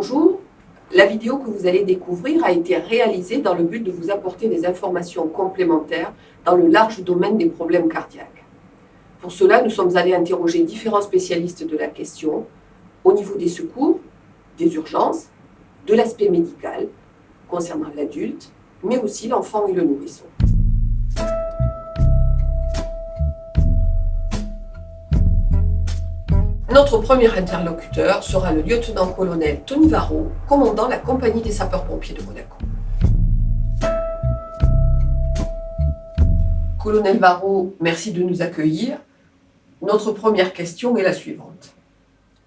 Bonjour, la vidéo que vous allez découvrir a été réalisée dans le but de vous apporter des informations complémentaires dans le large domaine des problèmes cardiaques. Pour cela, nous sommes allés interroger différents spécialistes de la question au niveau des secours, des urgences, de l'aspect médical concernant l'adulte, mais aussi l'enfant et le nourrisson. Notre premier interlocuteur sera le lieutenant-colonel Tony Varro, commandant la compagnie des sapeurs-pompiers de Monaco. Colonel Varro, merci de nous accueillir. Notre première question est la suivante.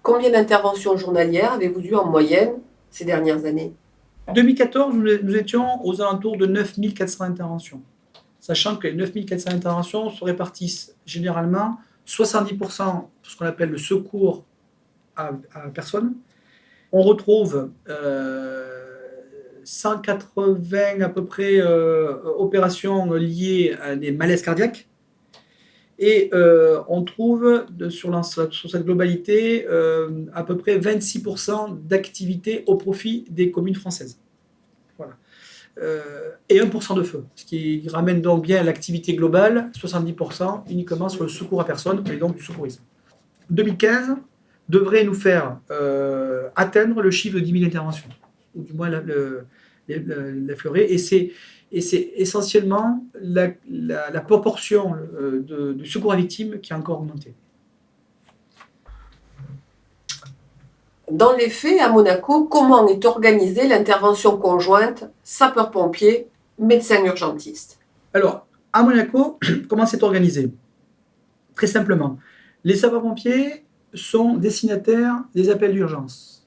Combien d'interventions journalières avez-vous eues en moyenne ces dernières années ? En 2014, nous étions aux alentours de 9400 interventions, sachant que les 9400 interventions se répartissent généralement 70% pour ce qu'on appelle le secours à personne. On retrouve 180 à peu près opérations liées à des malaises cardiaques. Et on trouve sur cette globalité à peu près 26% d'activité au profit des communes françaises. Voilà. Et 1% de feu, ce qui ramène donc bien l'activité globale, 70% uniquement sur le secours à personne et donc du secourisme. 2015 devrait nous faire atteindre le chiffre de 10 000 interventions, ou du moins l'effleurer, et c'est essentiellement la proportion du secours à victime qui a encore augmenté. Dans les faits, à Monaco, comment est organisée l'intervention conjointe sapeurs-pompiers, médecins urgentistes ? Alors, à Monaco, comment c'est organisé ? Très simplement, les sapeurs-pompiers sont destinataires des appels d'urgence,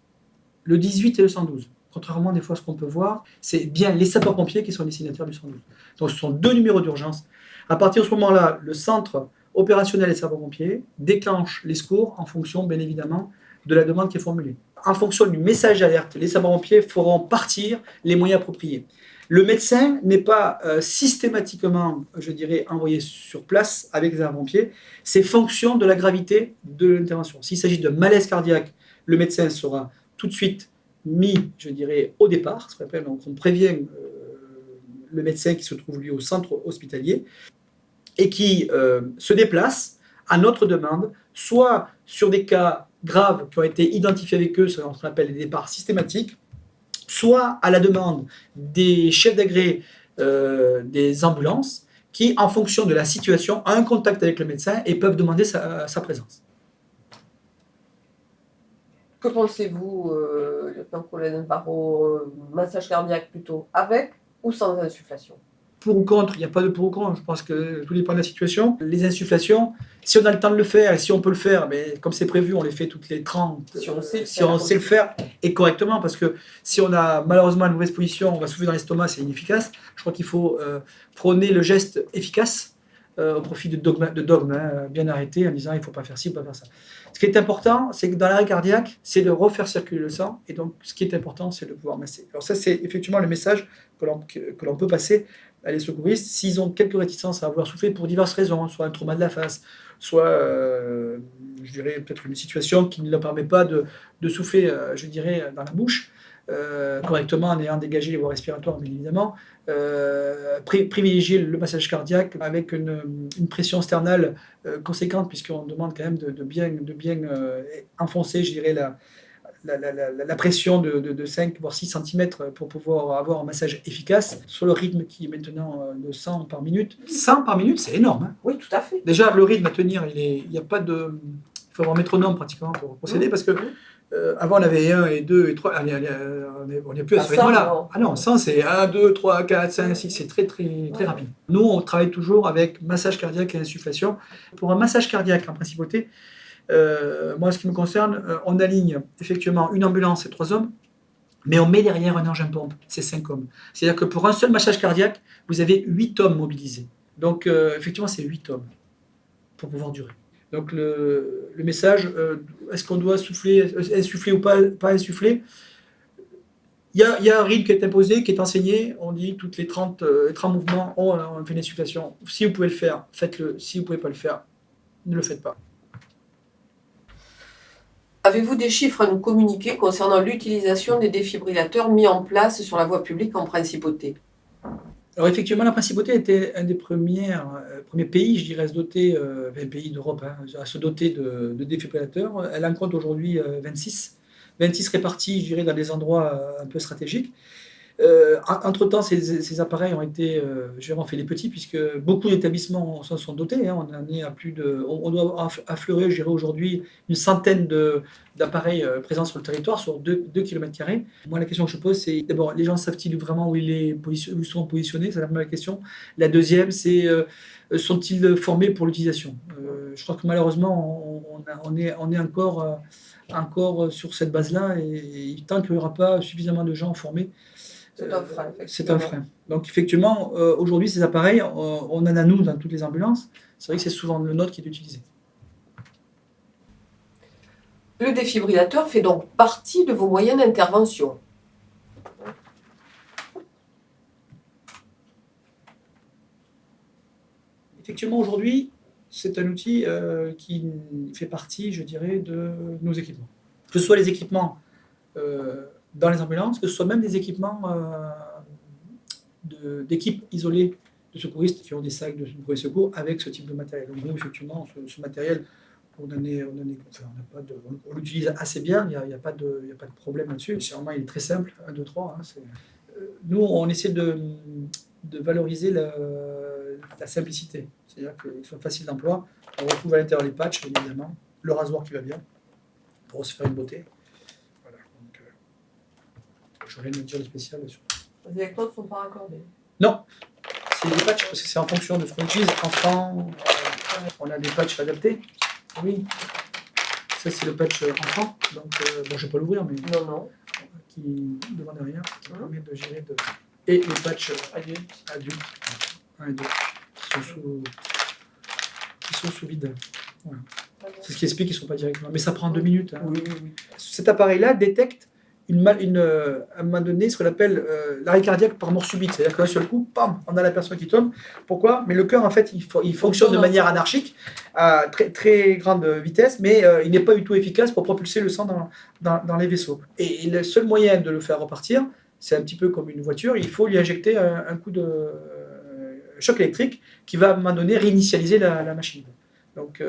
le 18 et le 112. Contrairement des fois à ce qu'on peut voir, c'est bien les sapeurs-pompiers qui sont destinataires du 112. Donc ce sont deux numéros d'urgence. À partir de ce moment-là, le centre opérationnel des sapeurs-pompiers déclenche les secours en fonction, bien évidemment, de la demande qui est formulée. En fonction du message d'alerte, les sapeurs-pompiers feront partir les moyens appropriés. Le médecin n'est pas systématiquement, je dirais, envoyé sur place avec les sapeurs-pompiers. C'est fonction de la gravité de l'intervention. S'il s'agit de malaise cardiaque, le médecin sera tout de suite mis, je dirais, au départ. Donc on prévient le médecin qui se trouve lui au centre hospitalier et qui se déplace à notre demande, soit sur des cas graves qui ont été identifiés avec eux, ce qu'on appelle les départs systématiques, soit à la demande des chefs d'agré des ambulances qui, en fonction de la situation, ont un contact avec le médecin et peuvent demander sa présence. Que pensez-vous, lieutenant-colonel Varro, massage cardiaque plutôt avec ou sans insufflation ? Pour ou contre, il n'y a pas de pour ou contre, je pense que tout dépend de la situation. Les insufflations, si on a le temps de le faire et si on peut le faire, mais comme c'est prévu, on les fait toutes les 30. Si on sait le faire et correctement, parce que si on a malheureusement une mauvaise position, on va souffler dans l'estomac, c'est inefficace. Je crois qu'il faut prôner le geste efficace au profit de dogmes bien arrêtés en disant il ne faut pas faire ci, il ne faut pas faire ça. Ce qui est important, c'est que dans l'arrêt cardiaque, c'est de refaire circuler le sang, et donc ce qui est important, c'est de pouvoir masser. Alors ça, c'est effectivement le message que l'on peut passer à les secouristes, s'ils ont quelques réticences à avoir soufflé pour diverses raisons, soit un trauma de la face, soit, je dirais, peut-être une situation qui ne leur permet pas de souffler, je dirais, dans la bouche, correctement en ayant dégagé les voies respiratoires, bien évidemment, privilégier le massage cardiaque avec une pression sternale conséquente, puisqu'on demande quand même de bien enfoncer, je dirais, la pression de 5 voire 6 cm pour pouvoir avoir un massage efficace sur le rythme qui est maintenant de 100 par minute. 100 par minute, c'est énorme. Hein. Oui, tout à fait. Déjà, le rythme à tenir, il n'y a pas de... Il faut avoir un métronome pratiquement pour procéder, parce que avant on avait 1 et 2 et 3, on n'est plus à ce rythme-là. Ah non, 100 c'est 1, 2, 3, 4, 5, 6, c'est très rapide. Nous, on travaille toujours avec massage cardiaque et insufflation. Pour un massage cardiaque en principauté, moi, ce qui me concerne, on aligne effectivement une ambulance et 3 hommes, mais on met derrière un engin pompe, c'est 5 hommes. C'est-à-dire que pour un seul massage cardiaque, vous avez 8 hommes mobilisés. Donc, effectivement, c'est 8 hommes pour pouvoir durer. Donc, le message, est-ce qu'on doit insuffler ou pas insuffler ? Il y a un rythme qui est imposé, qui est enseigné. On dit toutes les 30 mouvements, on fait une insufflation. Si vous pouvez le faire, faites-le. Si vous ne pouvez pas le faire, ne le faites pas. Avez-vous des chiffres à nous communiquer concernant l'utilisation des défibrillateurs mis en place sur la voie publique en principauté? Alors effectivement, la Principauté était un des premiers pays, je dirais, à se doter, pays d'Europe, hein, à se doter de défibrillateurs. Elle en compte aujourd'hui 26. 26 répartis, je dirais, dans des endroits un peu stratégiques. Entre-temps, ces appareils ont été, je dirais, on fait les petits, puisque beaucoup d'établissements s'en sont dotés, hein. On en est à plus de, on doit affleurer, je dirais, aujourd'hui une centaine d'appareils présents sur le territoire, sur 2 km². Moi, la question que je pose, c'est d'abord, les gens savent-ils vraiment où ils sont positionnés? C'est la première question. La deuxième, c'est sont-ils formés pour l'utilisation? Je crois que malheureusement, on est encore sur cette base-là, et tant qu'il n'y aura pas suffisamment de gens formés, C'est un frein. c'est un frein. Donc effectivement, aujourd'hui, ces appareils, on en a nous dans toutes les ambulances. C'est vrai que c'est souvent le nôtre qui est utilisé. Le défibrillateur fait donc partie de vos moyens d'intervention. Effectivement, aujourd'hui, c'est un outil qui fait partie, je dirais, de nos équipements. Que ce soit les équipements dans les ambulances, que ce soit même des équipements d'équipes isolées de secouristes qui ont des sacs de premiers secours avec ce type de matériel. Donc nous, effectivement, ce matériel, on l'utilise assez bien, il n'y a pas de problème là-dessus. Sûrement, il est très simple, 1, 2, 3. Nous, on essaie de valoriser la simplicité, c'est-à-dire qu'ils soient faciles d'emploi. On retrouve à l'intérieur les patchs, évidemment, le rasoir qui va bien, pour se faire une beauté. Voilà, donc je n'ai rien à dire de spécial sur. Les électrodes ne sont pas raccordées? Non, c'est des patchs, parce que c'est en fonction de ce qu'on utilise. Enfant, on a des patchs adaptés. Oui, ça c'est le patch enfant, donc bon, je ne vais pas l'ouvrir, mais Non. qui devant derrière, qui permet de gérer et les patchs adultes, 1 et 2, qui sont sous vide. Voilà. C'est ce qui explique qu'ils ne sont pas directement. Mais ça prend 2 minutes. Hein. Oui. Cet appareil-là détecte à un moment donné ce qu'on appelle l'arrêt cardiaque par mort subite. C'est-à-dire qu'un seul coup, pam, on a la personne qui tombe. Pourquoi? Mais le cœur, en fait, il fonctionne de manière anarchique, à très, très grande vitesse, mais il n'est pas du tout efficace pour propulser le sang dans les vaisseaux. Et le seul moyen de le faire repartir, c'est un petit peu comme une voiture, il faut lui injecter un coup de choc électrique qui va, à un moment donné, réinitialiser la machine. Donc,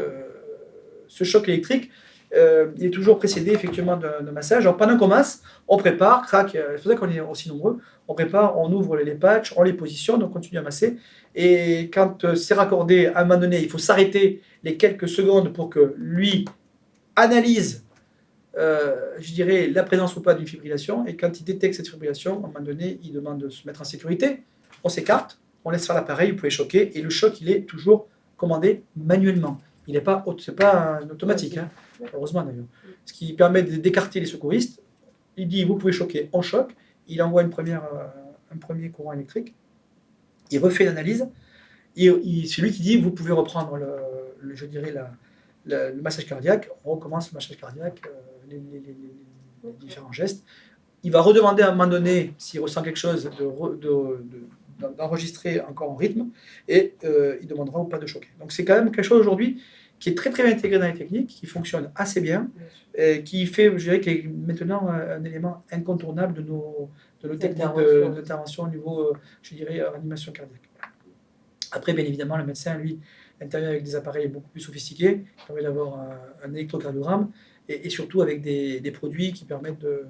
ce choc électrique, il est toujours précédé effectivement d'un massage. Alors pendant qu'on masse, on prépare, crac, c'est pour ça qu'on est aussi nombreux, on prépare, on ouvre les patchs, on les positionne, on continue à masser. Et quand c'est raccordé, à un moment donné, il faut s'arrêter les quelques secondes pour que lui analyse, je dirais, la présence ou pas d'une fibrillation. Et quand il détecte cette fibrillation, à un moment donné, il demande de se mettre en sécurité. On s'écarte, on laisse faire l'appareil, vous pouvez choquer. Et le choc, il est toujours commandé manuellement. C'est pas un automatique, hein. Heureusement d'ailleurs. Ce qui permet d'écarter les secouristes. Il dit vous pouvez choquer, on choque. Il envoie un premier courant électrique. Il refait l'analyse. C'est lui qui dit vous pouvez reprendre le massage cardiaque. On recommence le massage cardiaque, les différents gestes. Il va redemander à un moment donné, s'il ressent quelque chose, d'enregistrer encore en rythme, et il demandera ou pas de choquer. Donc c'est quand même quelque chose aujourd'hui qui est très très bien intégré dans les techniques, qui fonctionne assez bien, qui fait, je dirais, qui est maintenant un élément incontournable de nos techniques d'intervention au niveau, je dirais, animation cardiaque. Après, bien évidemment, le médecin, lui, intervient avec des appareils beaucoup plus sophistiqués, qui permettent d'avoir un électrocardiogramme, et surtout avec des produits qui permettent de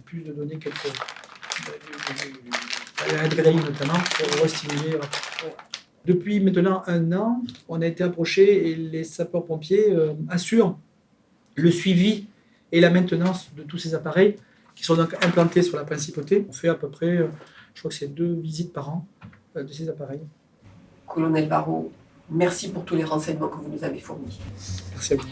plus de donner quelques l'adrénaline notamment, pour restimuler. Depuis maintenant 1 an, on a été approché et les sapeurs-pompiers assurent le suivi et la maintenance de tous ces appareils qui sont donc implantés sur la Principauté. On fait à peu près, je crois que c'est 2 visites par an de ces appareils. Colonel Barrault, merci pour tous les renseignements que vous nous avez fournis. Merci à vous.